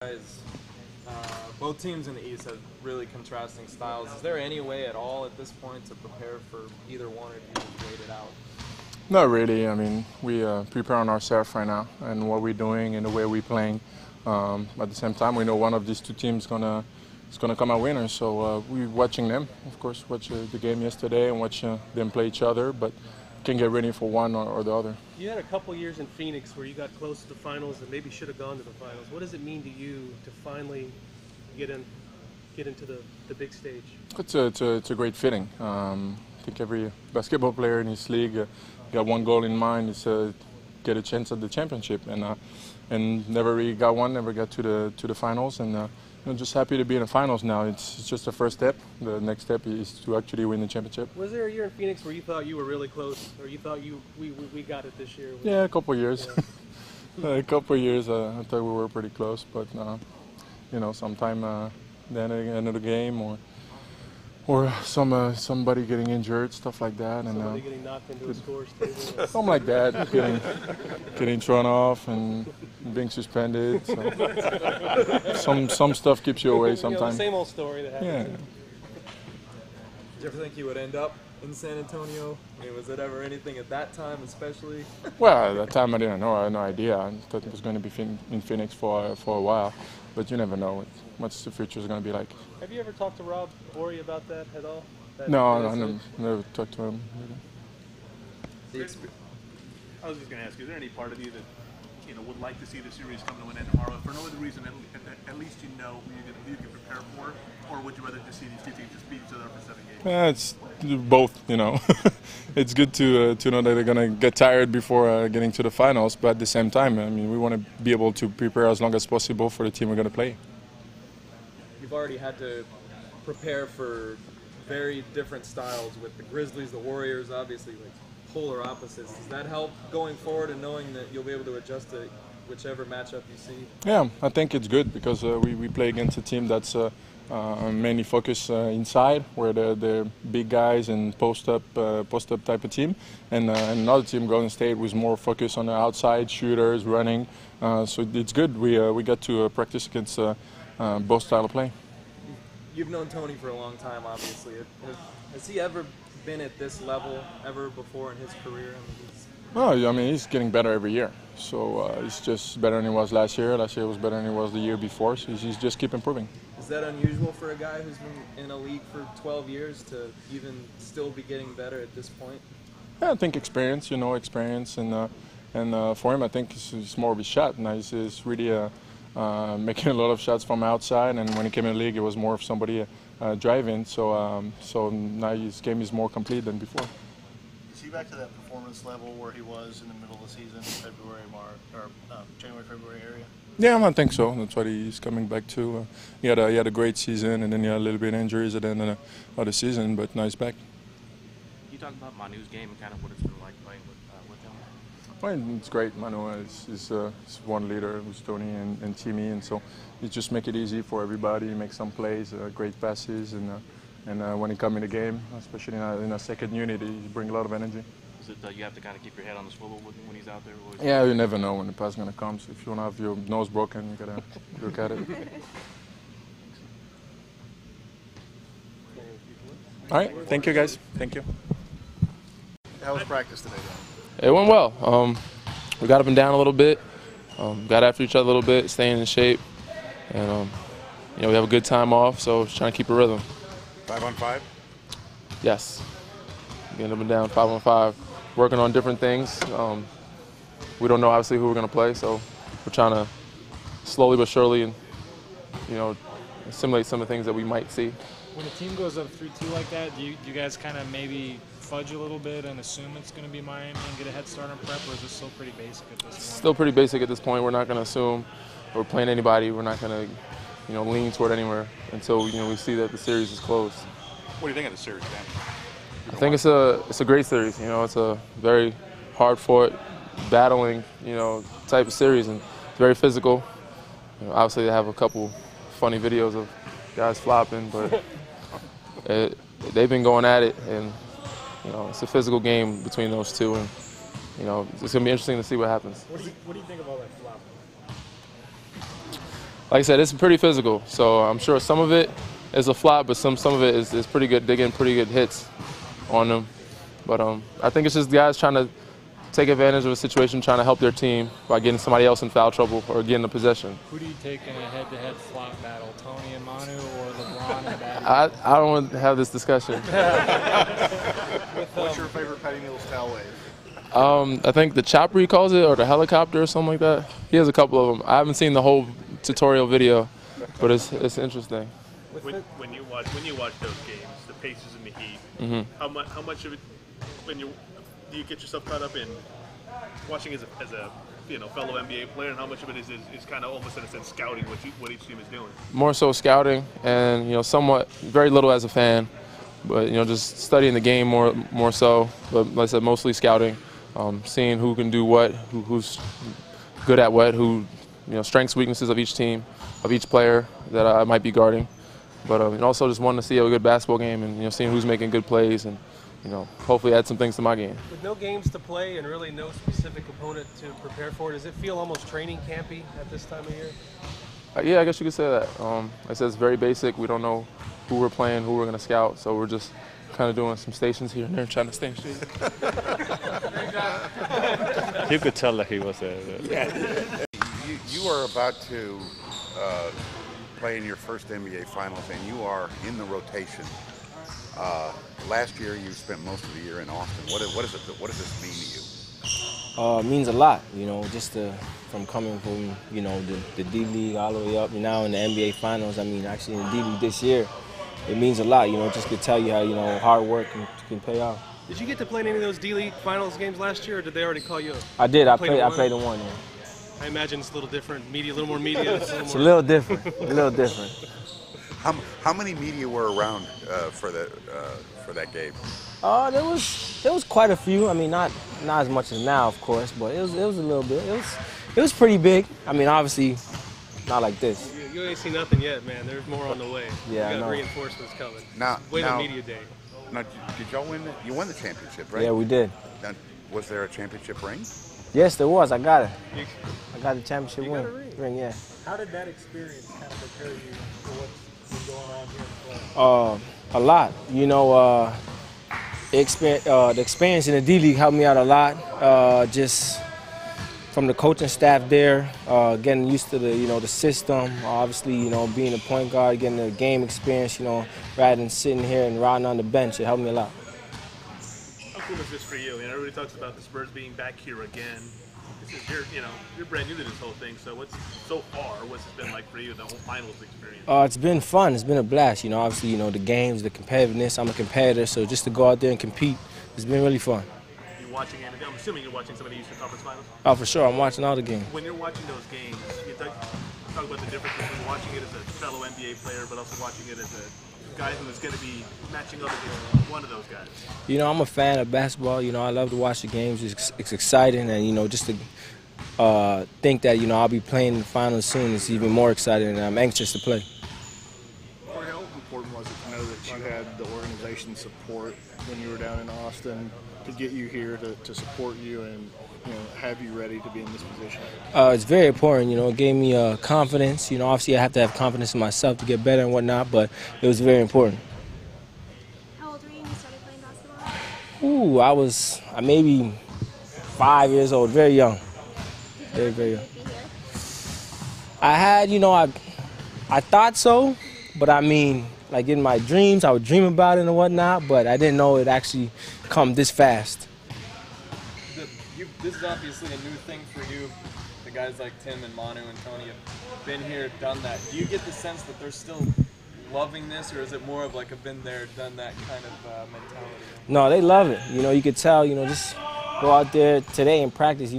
Guys, both teams in the East have really contrasting styles. Is there any way at all at this point to prepare for either one, or do you just wait it out? Not really. I mean, we prepare on ourselves right now and what we're doing and the way we're playing. At the same time, we know one of these two teams is gonna come out winner. So we're watching them. Of course, watch the game yesterday and watch them play each other, but can get ready for one or the other. You had a couple years in Phoenix where you got close to the finals and maybe should have gone to the finals. What does it mean to you to finally get into the big stage? It's a great feeling. I think every basketball player in this league got one goal in mind: is get a chance at the championship, and never really got one, never got to the finals, and I'm just happy to be in the finals now. It's just the first step. The next step is to actually win the championship. Was there a year in Phoenix where you thought you were really close, or you thought we got it this year? Yeah, a couple of years. Yeah. A couple of years, I thought we were pretty close, but you know, sometime the end of the game or somebody getting injured, stuff like that, and somebody getting knocked into a scores table. Something like that, getting thrown off and being suspended. So some stuff keeps you away sometimes. The same old story that happens. Yeah. Did you ever think you would end up in San Antonio? I mean, was it ever anything at that time, especially? Well, at that time I didn't know. I had no idea. I thought it was going to be in Phoenix for a while, but you never know what the future is going to be like. Have you ever talked to Boris about that at all? No, I never talked to him. I was just going to ask, is there any part of you that would like to see the series come to an end tomorrow? For no other reason, at least you know who you can prepare for, or would you rather just see these two teams just beat each other for 7 games? It's both, you know. It's good to know that they're going to get tired before getting to the finals, but at the same time, I mean, we want to be able to prepare as long as possible for the team we're going to play. You've already had to prepare for very different styles with the Grizzlies, the Warriors, obviously like polar opposites. Does that help going forward and knowing that you'll be able to adjust to whichever matchup you see? Yeah, I think it's good because we play against a team that's mainly focused inside, where they're big guys and post-up type of team, and another team, Golden State, was more focused on the outside shooters, running. So it's good. We got to practice against both style of play. You've known Tony for a long time, obviously. Has he ever been at this level ever before in his career? I mean, he's getting better every year. So he's just better than he was last year. Last year was better than he was the year before. So he's just keep improving. Is that unusual for a guy who's been in a league for 12 years to even still be getting better at this point? Yeah, I think experience, and for him, I think it's more of a shot. Now he's really making a lot of shots from outside, and when he came in the league, it was more of somebody driving. So now his game is more complete than before. Is he back to that performance level where he was in the middle of the season, January, February area? Yeah, I think so. That's what he's coming back to. He had a great season, and then he had a little bit of injuries at the end of the season, but now he's back. You talk about Manu's game and kind of what it's been like playing with him? Well, it's great. Manu is one leader with Tony and Timmy, and so he just make it easy for everybody. He makes some plays, great passes, and when he come in the game, especially in a second unit, he brings a lot of energy. Is it you have to kind of keep your head on the swivel when he's out there? Yeah, you never know when the pass is going to come. So if you want to have your nose broken, you got to look at it. All right, thank you guys. Thank you. How was practice today, Dan? It went well. We got up and down a little bit, got after each other a little bit, staying in shape, and we have a good time off, so just trying to keep a rhythm. 5-on-5? Yes. Getting up and down, 5-on-5, working on different things. We don't know obviously who we're going to play, so we're trying to slowly but surely, and assimilate some of the things that we might see. When a team goes up 3-2 like that, do you guys kind of maybe fudge a little bit and assume it's going to be Miami and get a head start on prep, or is it still pretty basic at this point? Still pretty basic at this point. We're not going to assume we're playing anybody. We're not going to, lean toward anywhere until we see that the series is closed. What do you think of the series, Dan? I think it's a great series. It's a very hard-fought, battling, type of series, and it's very physical. Obviously, they have a couple funny videos of guys flopping, but they've been going at it, and it's a physical game between those two, and it's gonna be interesting to see what happens. What do you think of all that flopping? like I said, it's pretty physical. So I'm sure some of it is a flop, but some of it is pretty good. They're getting pretty good hits on them. But I think it's just guys trying to take advantage of a situation, trying to help their team by getting somebody else in foul trouble or getting a possession. Who do you take in a head-to-head flop battle, Tony and Manu or LeBron and Batty? I don't want to have this discussion. What's your favorite Patty Mills towel wave? I think the chopper he calls it, or the helicopter or something like that. He has a couple of them. I haven't seen the whole tutorial video, but it's interesting. When you watch those games, the Pacers and the Heat, how much of it do you get yourself caught up in watching as a fellow NBA player, and how much of it is kind of almost in a sense scouting what each team is doing? More so scouting, and somewhat very little as a fan, but just studying the game more so. But like I said, mostly scouting, seeing who can do what, who's good at what, strengths, weaknesses of each team, of each player that I might be guarding. But also just wanting to see a good basketball game and seeing who's making good plays and hopefully add some things to my game. With no games to play and really no specific opponent to prepare for, does it feel almost training campy at this time of year? Yeah, I guess you could say that. Like I said, it's very basic. We don't know who we're playing, who we're going to scout, so we're just kind of doing some stations here and there, trying to stay in shape. You could tell that he was there. You are about to play in your first NBA Finals, and you are in the rotation. Last year, you spent most of the year in Austin. What does this mean to you? It means a lot, just from coming from, the D League all the way up, now in the NBA Finals. I mean, actually in the D League this year, it means a lot, just to tell you how, hard work can pay off. Did you get to play any of those D League Finals games last year, or did they already call you up? I did. I played in one. Yeah. I imagine it's a little different, a little more media. It's a little different. A little different. How many media were around for that game? There was quite a few. I mean, not as much as now, of course, but it was a little bit. It was pretty big. I mean, obviously, not like this. You ain't seen nothing yet, man. There's more on the way. Yeah, you got reinforcements coming. Wait now, on media day. Now, did y'all win? You won the championship, right? Yeah, we did. Now, was there a championship ring? Yes, there was. I got it. I got the championship ring. Yeah. How did that experience kind of prepare you for what's been going on here in Florida? A lot. The experience in the D League helped me out a lot. Just from the coaching staff there, getting used to the system. Obviously, being a point guard, getting the game experience. Rather than sitting here and riding on the bench, it helped me a lot. How cool is this for you? Everybody talks about the Spurs being back here again. This is you're brand new to this whole thing. So what's it been like for you, the whole finals experience? It's been fun. It's been a blast. Obviously, the games, the competitiveness. I'm a competitor, so just to go out there and compete, it's been really fun. You watching? I'm assuming you're watching some of the Eastern Conference Finals. Oh, for sure. I'm watching all the games. When you're watching those games, you talk about the difference between watching it as a fellow NBA player, but also watching it as a guy who is going to be matching up against one of those guys. I'm a fan of basketball. I love to watch the games. It's exciting, and just to think that I'll be playing in the finals soon is even more exciting, and I'm anxious to play. Cory, how important was it to know that you had the organization's support when you were down in Austin to get you here to support you and have you ready to be in this position? It's very important. It gave me confidence. Obviously I have to have confidence in myself to get better and whatnot, but it was very important. How old were you when you started playing basketball? I was maybe 5 years old, very young. Very, very young. I had, I thought so, but I mean, like in my dreams, I would dream about it and whatnot, but I didn't know it actually come this fast. This is obviously a new thing for you. The guys like Tim and Manu and Tony have been here, done that. Do you get the sense that they're still loving this, or is it more of like a been there, done that kind of mentality? No, they love it. You could tell, just go out there today and practice,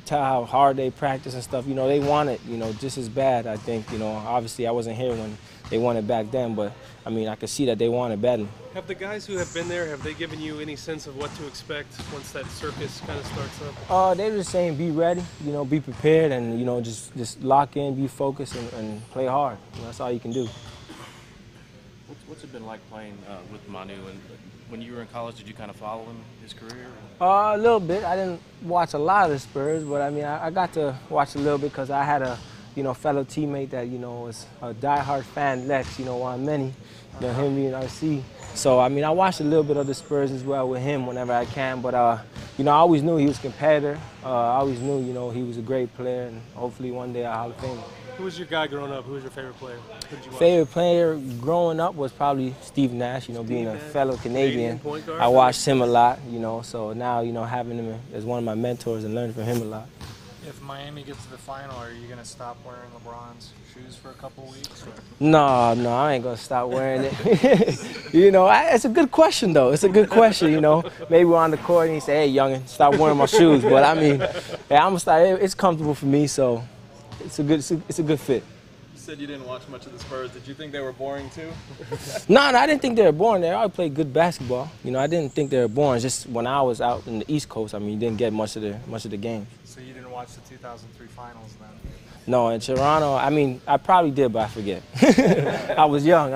tell how hard they practice and stuff. They want it, just as bad, I think. Obviously I wasn't here when they wanted back then, but I mean, I could see that they want it badly. Have the guys who have been there, have they given you any sense of what to expect once that circus kind of starts up? They were just saying be ready, be prepared, and just lock in, be focused, and play hard. That's all you can do. What's it been like playing with Manu? And when you were in college, did you kind of follow him, his career? A little bit. I didn't watch a lot of the Spurs, but I mean, I got to watch a little bit because I had a fellow teammate that, is a diehard fan, Lex, one of many, him being RC. So, I mean, I watched a little bit of the Spurs as well with him whenever I can, but, I always knew he was a competitor. I always knew, he was a great player, and hopefully one day I'll Hall of Fame. Who was your guy growing up? Who was your favorite player? Who did you watch? Favorite player growing up was probably Steve Nash, being a fellow Canadian. point guard. I watched him a lot, so now, having him as one of my mentors and learning from him a lot. If Miami gets to the final, are you going to stop wearing LeBron's shoes for a couple weeks? Or? No, I ain't going to stop wearing it. It's a good question, though. It's a good question, Maybe we're on the court and he say, hey, youngin', stop wearing my shoes. But, I mean, I'm going to start. It's comfortable for me, so it's a good fit. You said you didn't watch much of the Spurs. Did you think they were boring, too? No, I didn't think they were boring. They all played good basketball. I didn't think they were boring. Just when I was out in the East Coast, I mean, you didn't get much of the games. So you didn't watch the 2003 finals then? No, in Toronto, I mean, I probably did, but I forget. I was young.